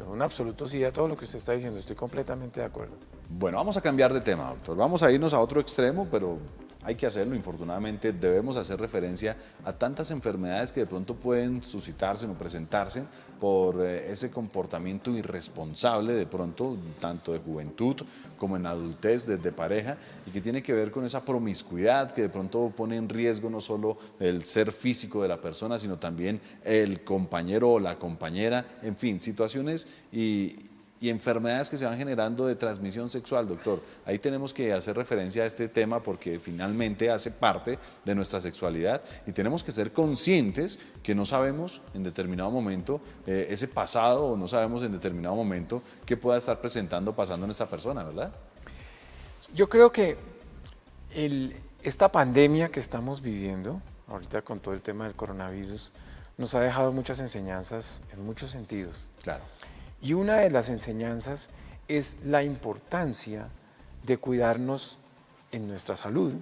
un absoluto sí a todo lo que usted está diciendo, estoy completamente de acuerdo. Bueno, vamos a cambiar de tema, doctor. Vamos a irnos a otro extremo, pero hay que hacerlo. Infortunadamente, debemos hacer referencia a tantas enfermedades que de pronto pueden suscitarse o presentarse por ese comportamiento irresponsable de pronto, tanto de juventud como en adultez, desde pareja, y que tiene que ver con esa promiscuidad que de pronto pone en riesgo no solo el ser físico de la persona, sino también el compañero o la compañera, en fin, situaciones y y enfermedades que se van generando de transmisión sexual, doctor. Ahí tenemos que hacer referencia a este tema porque finalmente hace parte de nuestra sexualidad y tenemos que ser conscientes que no sabemos en determinado momento ese pasado o no sabemos en determinado momento qué pueda estar pasando en esta persona, ¿verdad? Yo creo que esta pandemia que estamos viviendo, ahorita con todo el tema del coronavirus, nos ha dejado muchas enseñanzas en muchos sentidos. Claro. Y una de las enseñanzas es la importancia de cuidarnos en nuestra salud,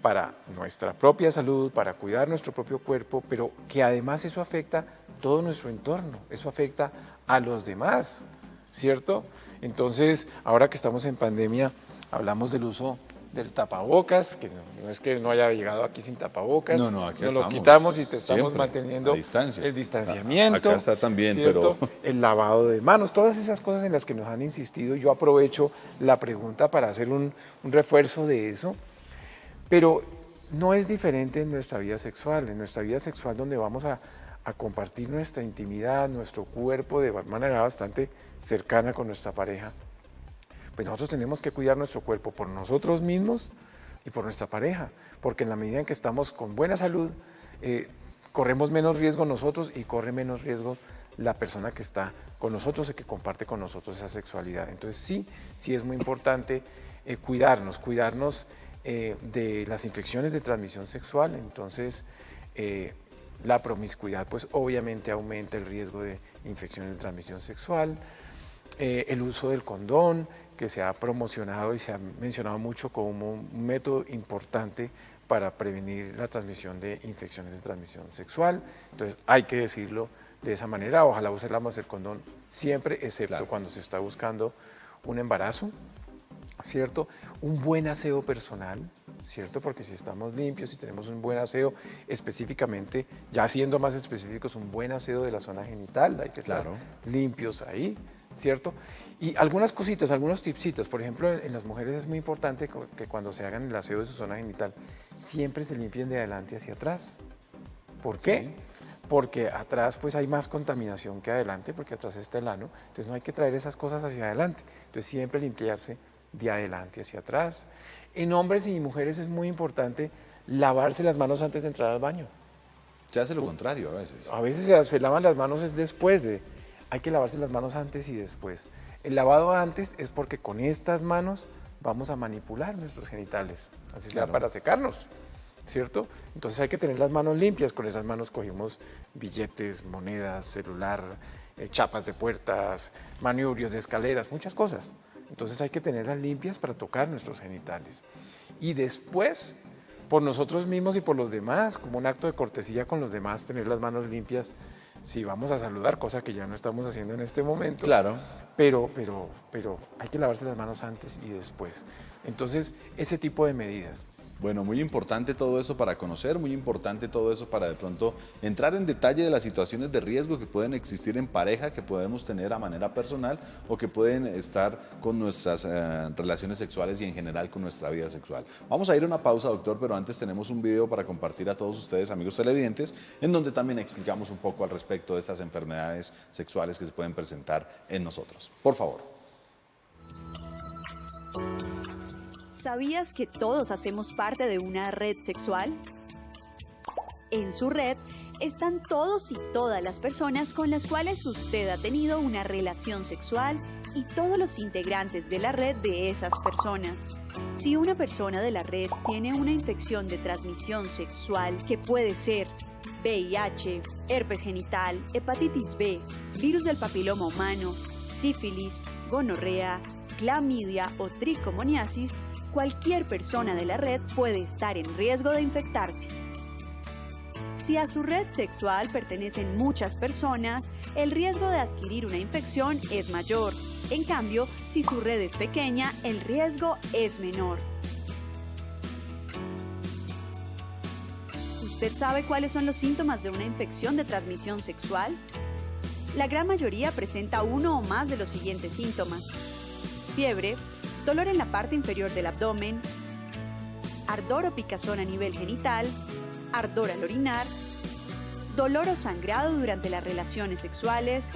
para nuestra propia salud, para cuidar nuestro propio cuerpo, pero que además eso afecta todo nuestro entorno, eso afecta a los demás, ¿cierto? Entonces, ahora que estamos en pandemia, hablamos del uso del tapabocas, que no es que no haya llegado aquí sin tapabocas, No, aquí nos estamos, lo quitamos y te estamos siempre, manteniendo a distancia. el distanciamiento. Acá está también, ¿cierto? pero... El lavado de manos, todas esas cosas en las que nos han insistido. Yo aprovecho la pregunta para hacer un refuerzo de eso, pero no es diferente en nuestra vida sexual, donde vamos a compartir nuestra intimidad, nuestro cuerpo de manera bastante cercana con nuestra pareja. Pues nosotros tenemos que cuidar nuestro cuerpo por nosotros mismos y por nuestra pareja, porque en la medida en que estamos con buena salud, corremos menos riesgo nosotros y corre menos riesgo la persona que está con nosotros y que comparte con nosotros esa sexualidad. Entonces sí es muy importante cuidarnos de las infecciones de transmisión sexual. Entonces la promiscuidad pues obviamente aumenta el riesgo de infecciones de transmisión sexual. El uso del condón, que se ha promocionado y se ha mencionado mucho como un método importante para prevenir la transmisión de infecciones de transmisión sexual. Entonces hay que decirlo de esa manera, ojalá usemos el condón siempre, excepto claro, cuando se está buscando un embarazo, ¿cierto? Un buen aseo personal, ¿cierto? Porque si estamos limpios y tenemos un buen aseo, específicamente, ya siendo más específicos, un buen aseo de la zona genital, hay que estar limpios ahí, ¿cierto? Y algunas cositas, algunos tipsitos, por ejemplo, en las mujeres es muy importante que cuando se hagan el aseo de su zona genital, siempre se limpien de adelante hacia atrás. ¿Por qué? Porque atrás pues hay más contaminación que adelante, porque atrás está el ano, entonces no hay que traer esas cosas hacia adelante, entonces siempre limpiarse de adelante hacia atrás. En hombres y mujeres es muy importante lavarse las manos antes de entrar al baño. Se hace lo contrario a veces. A veces se lavan las manos es después de... Hay que lavarse las manos antes y después. El lavado antes es porque con estas manos vamos a manipular nuestros genitales, así sea para secarnos, ¿cierto? Entonces hay que tener las manos limpias, con esas manos cogimos billetes, monedas, celular, chapas de puertas, maniubrios de escaleras, muchas cosas. Entonces hay que tenerlas limpias para tocar nuestros genitales. Y después, por nosotros mismos y por los demás, como un acto de cortesía con los demás, tener las manos limpias si vamos a saludar, cosa que ya no estamos haciendo en este momento. Claro. Pero hay que lavarse las manos antes y después. Entonces, ese tipo de medidas. Bueno, muy importante todo eso para conocer, muy importante todo eso para de pronto entrar en detalle de las situaciones de riesgo que pueden existir en pareja, que podemos tener a manera personal o que pueden estar con nuestras relaciones sexuales y en general con nuestra vida sexual. Vamos a ir a una pausa, doctor, pero antes tenemos un video para compartir a todos ustedes, amigos televidentes, en donde también explicamos un poco al respecto de estas enfermedades sexuales que se pueden presentar en nosotros. Por favor. ¿Sabías que todos hacemos parte de una red sexual? En su red están todos y todas las personas con las cuales usted ha tenido una relación sexual y todos los integrantes de la red de esas personas. Si una persona de la red tiene una infección de transmisión sexual que puede ser VIH, herpes genital, hepatitis B, virus del papiloma humano, sífilis, gonorrea, clamidia o tricomoniasis, cualquier persona de la red puede estar en riesgo de infectarse. Si a su red sexual pertenecen muchas personas, el riesgo de adquirir una infección es mayor. En cambio, si su red es pequeña, el riesgo es menor. ¿Usted sabe cuáles son los síntomas de una infección de transmisión sexual? La gran mayoría presenta uno o más de los siguientes síntomas: fiebre, dolor en la parte inferior del abdomen, ardor o picazón a nivel genital, ardor al orinar, dolor o sangrado durante las relaciones sexuales,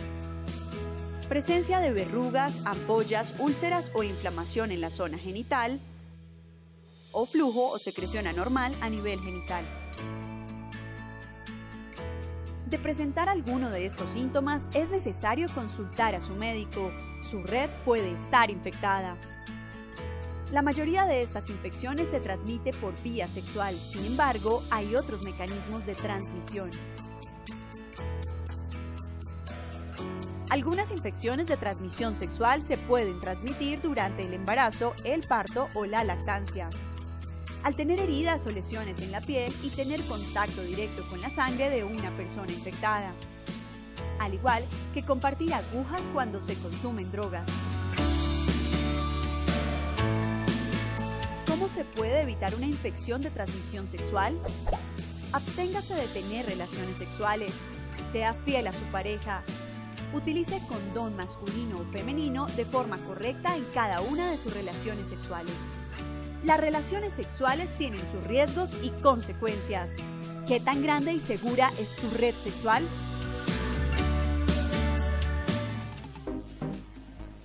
presencia de verrugas, ampollas, úlceras o inflamación en la zona genital, o flujo o secreción anormal a nivel genital. De presentar alguno de estos síntomas, es necesario consultar a su médico. Su red puede estar infectada. La mayoría de estas infecciones se transmite por vía sexual, sin embargo, hay otros mecanismos de transmisión. Algunas infecciones de transmisión sexual se pueden transmitir durante el embarazo, el parto o la lactancia. Al tener heridas o lesiones en la piel y tener contacto directo con la sangre de una persona infectada. Al igual que compartir agujas cuando se consumen drogas. ¿Cómo se puede evitar una infección de transmisión sexual? Absténgase de tener relaciones sexuales. Sea fiel a su pareja. Utilice condón masculino o femenino de forma correcta en cada una de sus relaciones sexuales. Las relaciones sexuales tienen sus riesgos y consecuencias. ¿Qué tan grande y segura es tu red sexual?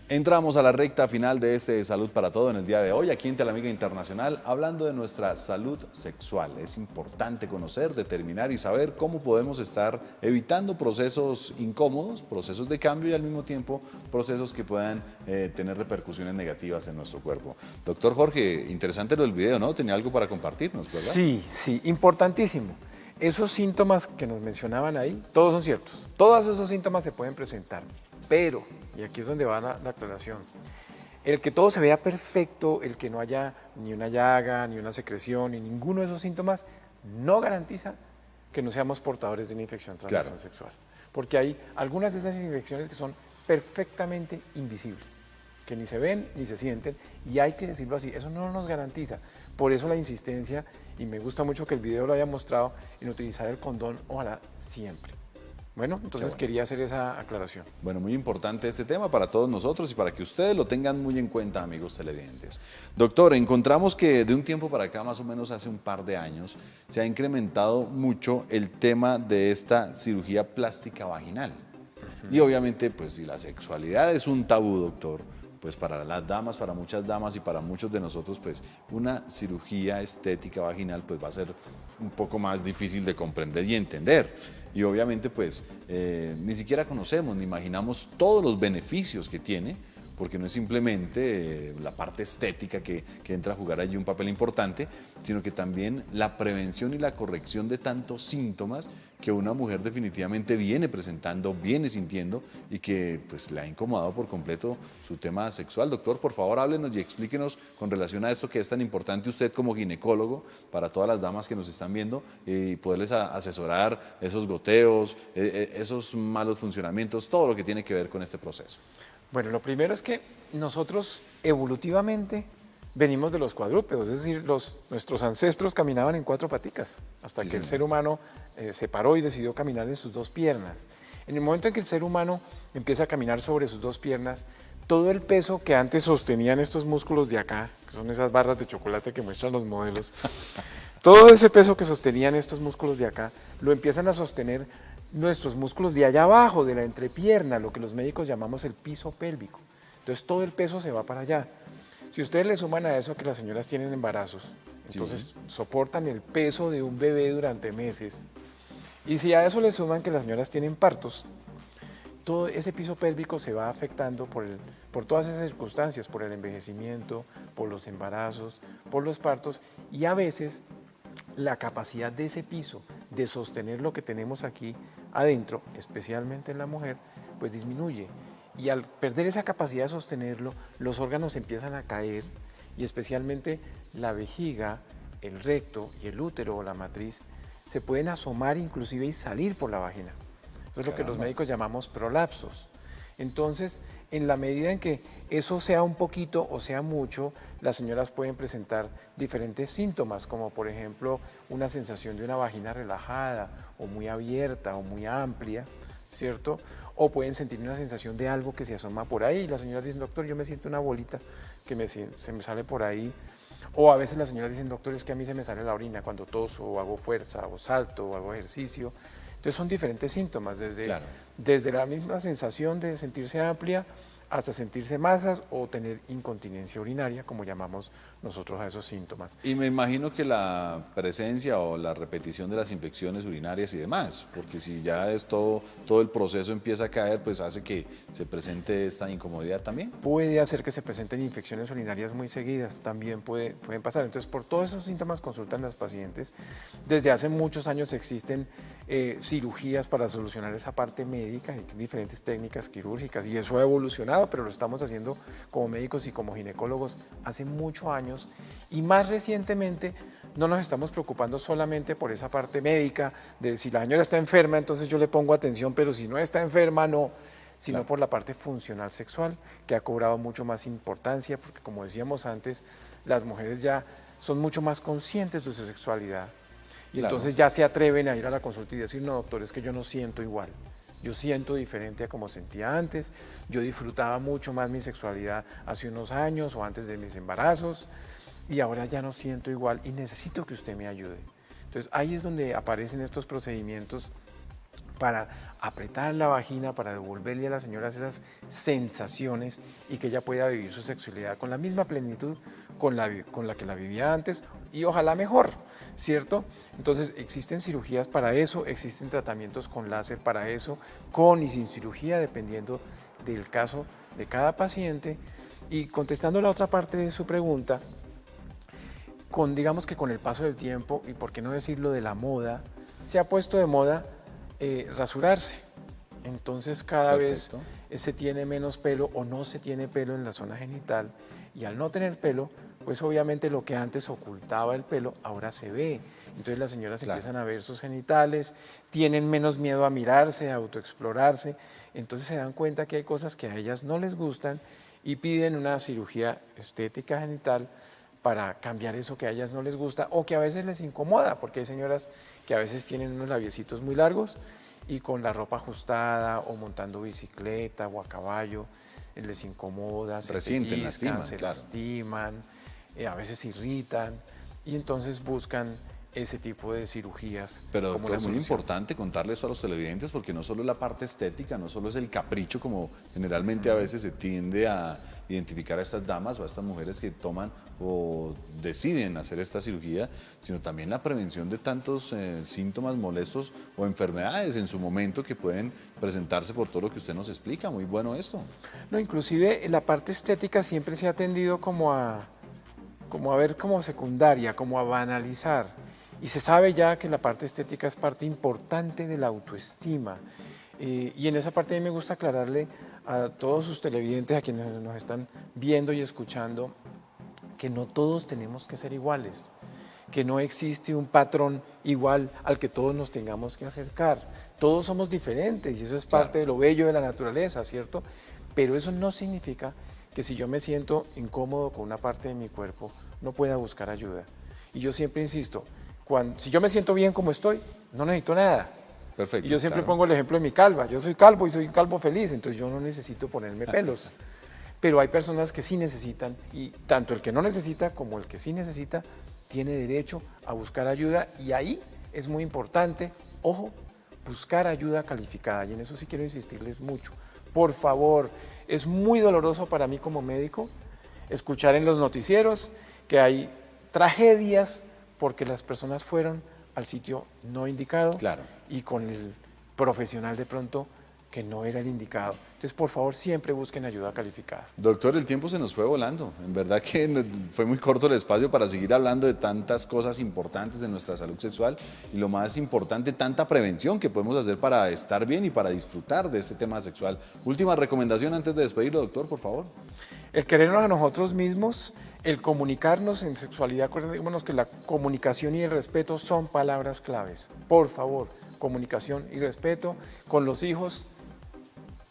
Entramos a la recta final de este Salud para Todo en el día de hoy, aquí en Telamiga Internacional, hablando de nuestra salud sexual. Es importante conocer, determinar y saber cómo podemos estar evitando procesos incómodos, procesos de cambio y al mismo tiempo procesos que puedan tener repercusiones negativas en nuestro cuerpo. Doctor Jorge, interesante lo del video, ¿no? Tenía algo para compartirnos, ¿verdad? Sí, importantísimo. Esos síntomas que nos mencionaban ahí, todos son ciertos. Todos esos síntomas se pueden presentar, pero, y aquí es donde va la aclaración, el que todo se vea perfecto, el que no haya ni una llaga, ni una secreción, ni ninguno de esos síntomas, no garantiza que no seamos portadores de una infección de transmisión sexual. Porque hay algunas de esas infecciones que son perfectamente invisibles, que ni se ven ni se sienten, y hay que decirlo así, eso no nos garantiza. Por eso la insistencia, y me gusta mucho que el video lo haya mostrado, en utilizar el condón, ojalá siempre. Bueno, entonces quería hacer esa aclaración. Bueno, muy importante este tema para todos nosotros y para que ustedes lo tengan muy en cuenta, amigos televidentes. Doctor, encontramos que de un tiempo para acá, más o menos hace un par de años, se ha incrementado mucho el tema de esta cirugía plástica vaginal. Y obviamente, pues si la sexualidad es un tabú, doctor, pues para las damas, para muchas damas y para muchos de nosotros, pues una cirugía estética vaginal pues va a ser un poco más difícil de comprender y entender. Y obviamente pues ni siquiera conocemos ni imaginamos todos los beneficios que tiene, porque no es simplemente la parte estética que entra a jugar allí un papel importante, sino que también la prevención y la corrección de tantos síntomas que una mujer definitivamente viene presentando, viene sintiendo y que pues le ha incomodado por completo su tema sexual. Doctor, por favor, háblenos y explíquenos con relación a esto que es tan importante usted como ginecólogo para todas las damas que nos están viendo y poderles asesorar esos goteos, esos malos funcionamientos, todo lo que tiene que ver con este proceso. Bueno, lo primero es que nosotros evolutivamente venimos de los cuadrúpedos, es decir, nuestros ancestros caminaban en 4 paticas, hasta que el ser humano se paró y decidió caminar en sus 2 piernas. En el momento en que el ser humano empieza a caminar sobre sus 2 piernas, todo el peso que antes sostenían estos músculos de acá, que son esas barras de chocolate que muestran los modelos, todo ese peso que sostenían estos músculos de acá, lo empiezan a sostener nuestros músculos de allá abajo, de la entrepierna, lo que los médicos llamamos el piso pélvico. Entonces todo el peso se va para allá. Si ustedes le suman a eso que las señoras tienen embarazos, entonces soportan el peso de un bebé durante meses. Y si a eso le suman que las señoras tienen partos, todo ese piso pélvico se va afectando por todas esas circunstancias, por el envejecimiento, por los embarazos, por los partos, y a veces la capacidad de ese piso de sostener lo que tenemos aquí adentro, especialmente en la mujer, pues disminuye. Y al perder esa capacidad de sostenerlo, los órganos empiezan a caer y especialmente la vejiga, el recto y el útero o la matriz se pueden asomar inclusive y salir por la vagina. Eso es lo que los médicos llamamos prolapsos. Entonces, en la medida en que eso sea un poquito o sea mucho, las señoras pueden presentar diferentes síntomas, como por ejemplo una sensación de una vagina relajada o muy abierta o muy amplia, ¿cierto? O pueden sentir una sensación de algo que se asoma por ahí y las señoras dicen, doctor, yo me siento una bolita que se me sale por ahí. O a veces las señoras dicen, doctor, es que a mí se me sale la orina cuando toso o hago fuerza o salto o hago ejercicio. Entonces son diferentes síntomas, Claro. desde la misma sensación de sentirse amplia hasta sentirse masas o tener incontinencia urinaria, como llamamos nosotros a esos síntomas. Y me imagino que la presencia o la repetición de las infecciones urinarias y demás, porque si ya es todo el proceso empieza a caer, pues hace que se presente esta incomodidad también. Puede hacer que se presenten infecciones urinarias muy seguidas, también pueden pasar. Entonces, por todos esos síntomas consultan las pacientes. Desde hace muchos años existen cirugías para solucionar esa parte médica, hay diferentes técnicas quirúrgicas y eso ha evolucionado, pero lo estamos haciendo como médicos y como ginecólogos hace muchos años. Y más recientemente no nos estamos preocupando solamente por esa parte médica, de si la señora está enferma, entonces yo le pongo atención, pero si no está enferma, no, sino Claro. por la parte funcional sexual, que ha cobrado mucho más importancia, porque como decíamos antes, las mujeres ya son mucho más conscientes de su sexualidad. Y Claro. entonces ya se atreven a ir a la consulta y decir, no, doctor, es que yo no siento igual. Yo siento diferente a como sentía antes, yo disfrutaba mucho más mi sexualidad hace unos años o antes de mis embarazos y ahora ya no siento igual y necesito que usted me ayude. Entonces ahí es donde aparecen estos procedimientos para apretar la vagina, para devolverle a las señoras esas sensaciones y que ella pueda vivir su sexualidad con la misma plenitud con la que la vivía antes y ojalá mejor, ¿cierto? Entonces existen cirugías para eso, existen tratamientos con láser para eso, con y sin cirugía, dependiendo del caso de cada paciente. Y contestando la otra parte de su pregunta, digamos que con el paso del tiempo, y por qué no decirlo de la moda, se ha puesto de moda rasurarse. Entonces cada Perfecto. vez se tiene menos pelo o no se tiene pelo en la zona genital y al no tener pelo, pues obviamente lo que antes ocultaba el pelo ahora se ve. Entonces las señoras Claro. empiezan a ver sus genitales, tienen menos miedo a mirarse, a autoexplorarse, entonces se dan cuenta que hay cosas que a ellas no les gustan y piden una cirugía estética genital para cambiar eso que a ellas no les gusta o que a veces les incomoda, porque hay señoras que a veces tienen unos labiecitos muy largos y con la ropa ajustada o montando bicicleta o a caballo les incomoda, se Resienten, pellizcan, lastiman, se claro. lastiman, a veces se irritan y entonces buscan ese tipo de cirugías. Pero como doctor, la muy solución. importante contarle eso a los televidentes porque no solo es la parte estética, no solo es el capricho como generalmente a veces se tiende a identificar a estas damas o a estas mujeres que toman o deciden hacer esta cirugía, sino también la prevención de tantos síntomas molestos o enfermedades en su momento que pueden presentarse por todo lo que usted nos explica. Muy bueno esto. No, inclusive la parte estética siempre se ha tendido como a ver como secundaria, como a banalizar. Y se sabe ya que la parte estética es parte importante de la autoestima. Y en esa parte a mí me gusta aclararle a todos sus televidentes, a quienes nos están viendo y escuchando, que no todos tenemos que ser iguales, que no existe un patrón igual al que todos nos tengamos que acercar. Todos somos diferentes y eso es parte de lo bello de la naturaleza, ¿cierto? Pero eso no significa que si yo me siento incómodo con una parte de mi cuerpo, no pueda buscar ayuda. Y yo siempre insisto, si yo me siento bien como estoy, no necesito nada. Perfecto. Y yo siempre claro. pongo el ejemplo de mi calva. Yo soy calvo y soy un calvo feliz, entonces yo no necesito ponerme pelos. Pero hay personas que sí necesitan y tanto el que no necesita como el que sí necesita tiene derecho a buscar ayuda y ahí es muy importante, ojo, buscar ayuda calificada y en eso sí quiero insistirles mucho. Por favor, es muy doloroso para mí como médico escuchar en los noticieros que hay tragedias porque las personas fueron al sitio no indicado Claro. y con el profesional de pronto que no era el indicado. Entonces, por favor, siempre busquen ayuda calificada. Doctor, el tiempo se nos fue volando. En verdad que fue muy corto el espacio para seguir hablando de tantas cosas importantes de nuestra salud sexual y lo más importante, tanta prevención que podemos hacer para estar bien y para disfrutar de este tema sexual. Última recomendación antes de despedirlo, doctor, por favor. El querernos a nosotros mismos, el comunicarnos en sexualidad, acuérdense que la comunicación y el respeto son palabras claves. Por favor, comunicación y respeto con los hijos.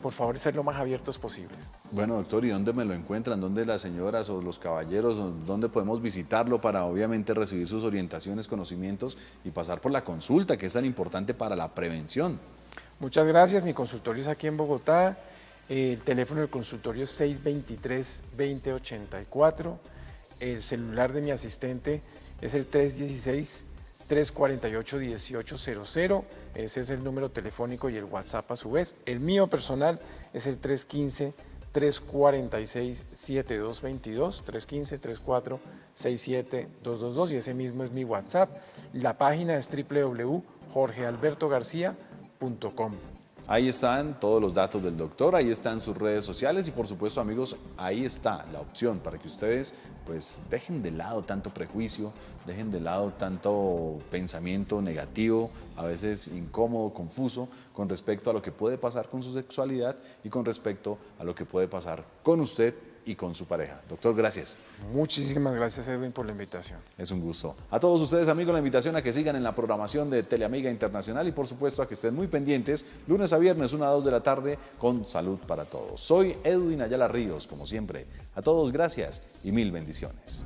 Por favor, ser lo más abiertos posibles. Bueno, doctor, ¿y dónde me lo encuentran? ¿Dónde las señoras o los caballeros, o dónde podemos visitarlo para obviamente recibir sus orientaciones, conocimientos y pasar por la consulta, que es tan importante para la prevención? Muchas gracias. Mi consultorio es aquí en Bogotá. El teléfono del consultorio es 623-2084. El celular de mi asistente es el 348-1800. Ese es el número telefónico y el WhatsApp a su vez. El mío personal es el 315-346-7222, 315-3467-222 y ese mismo es mi WhatsApp. La página es www.jorgealbertogarcia.com. Ahí están todos los datos del doctor, ahí están sus redes sociales y por supuesto, amigos, ahí está la opción para que ustedes pues dejen de lado tanto prejuicio, dejen de lado tanto pensamiento negativo, a veces incómodo, confuso, con respecto a lo que puede pasar con su sexualidad y con respecto a lo que puede pasar con usted y con su pareja. Doctor, gracias. Muchísimas gracias, Edwin, por la invitación. Es un gusto. A todos ustedes, amigos, la invitación a que sigan en la programación de Teleamiga Internacional y por supuesto a que estén muy pendientes lunes a viernes, 1 a 2 de la tarde, con Salud para Todos. Soy Edwin Ayala Ríos, como siempre. A todos, gracias y mil bendiciones.